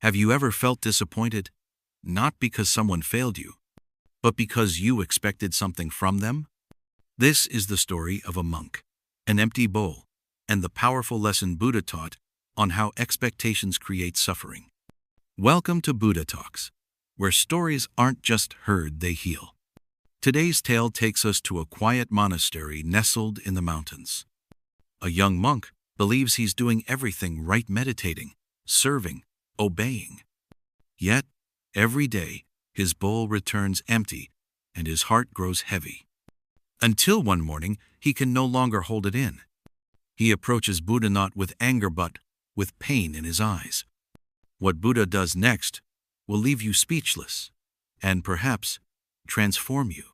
Have you ever felt disappointed? Not because someone failed you, but because you expected something from them? This is the story of a monk, an empty bowl, and the powerful lesson Buddha taught on how expectations create suffering. Welcome to Buddha Talks, where stories aren't just heard, they heal. Today's tale takes us to a quiet monastery nestled in the mountains. A young monk believes he's doing everything right, meditating, serving, obeying. Yet, every day, his bowl returns empty and his heart grows heavy. Until one morning, he can no longer hold it in. He approaches Buddha not with anger but with pain in his eyes. What Buddha does next will leave you speechless and perhaps transform you.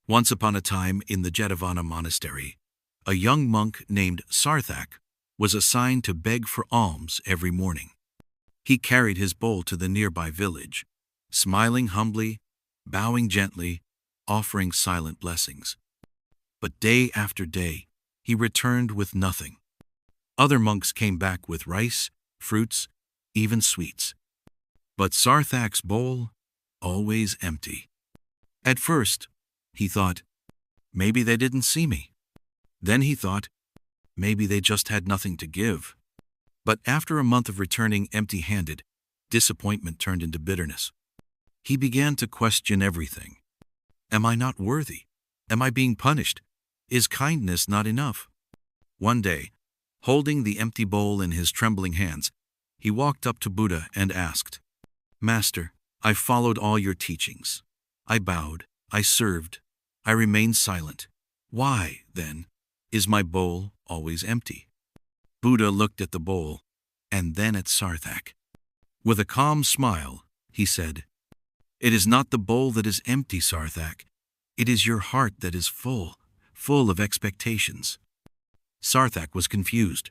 Once upon a time in the Jetavana monastery, a young monk named Sarthak was assigned to beg for alms every morning. He carried his bowl to the nearby village, smiling humbly, bowing gently, offering silent blessings. But day after day, he returned with nothing. Other monks came back with rice, fruits, even sweets. But Sarthak's bowl, always empty. At first, he thought, maybe they didn't see me. Then he thought, maybe they just had nothing to give. But after a month of returning empty-handed, disappointment turned into bitterness. He began to question everything. Am I not worthy? Am I being punished? Is kindness not enough? One day, holding the empty bowl in his trembling hands, he walked up to Buddha and asked, "Master, I followed all your teachings. I bowed, I served, I remained silent. Why, then, is my bowl always empty?" Buddha looked at the bowl and then at Sarthak. With a calm smile, he said, "It is not the bowl that is empty, Sarthak. It is your heart that is full of expectations." Sarthak was confused.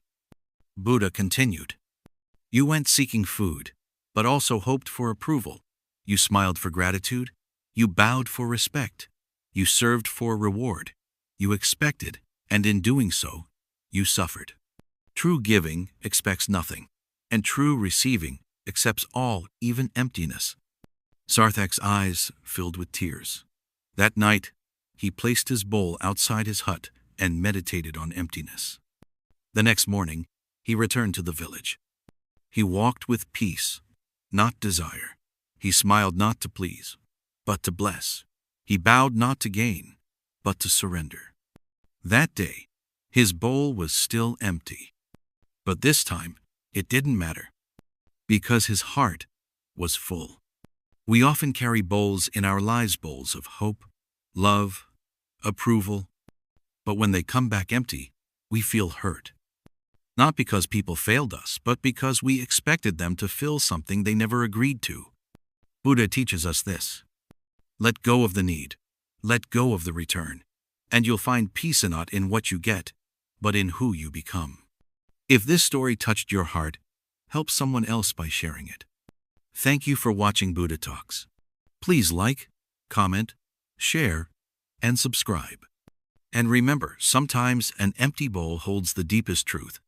Buddha continued, "You went seeking food, but also hoped for approval. You smiled for gratitude. You bowed for respect. You served for reward. You expected, and in doing so, you suffered. True giving expects nothing, and true receiving accepts all, even emptiness." Sarthak's eyes filled with tears. That night, he placed his bowl outside his hut and meditated on emptiness. The next morning, he returned to the village. He walked with peace, not desire. He smiled not to please, but to bless. He bowed not to gain, but to surrender. That day, his bowl was still empty. But this time, it didn't matter, because his heart was full. We often carry bowls in our lives, bowls of hope, love, approval, but when they come back empty, we feel hurt. Not because people failed us, but because we expected them to fill something they never agreed to. Buddha teaches us this: let go of the need, let go of the return, and you'll find peace not in what you get, but in who you become. If this story touched your heart, help someone else by sharing it. Thank you for watching Buddha Talks. Please like, comment, share, and subscribe. And remember, sometimes an empty bowl holds the deepest truth.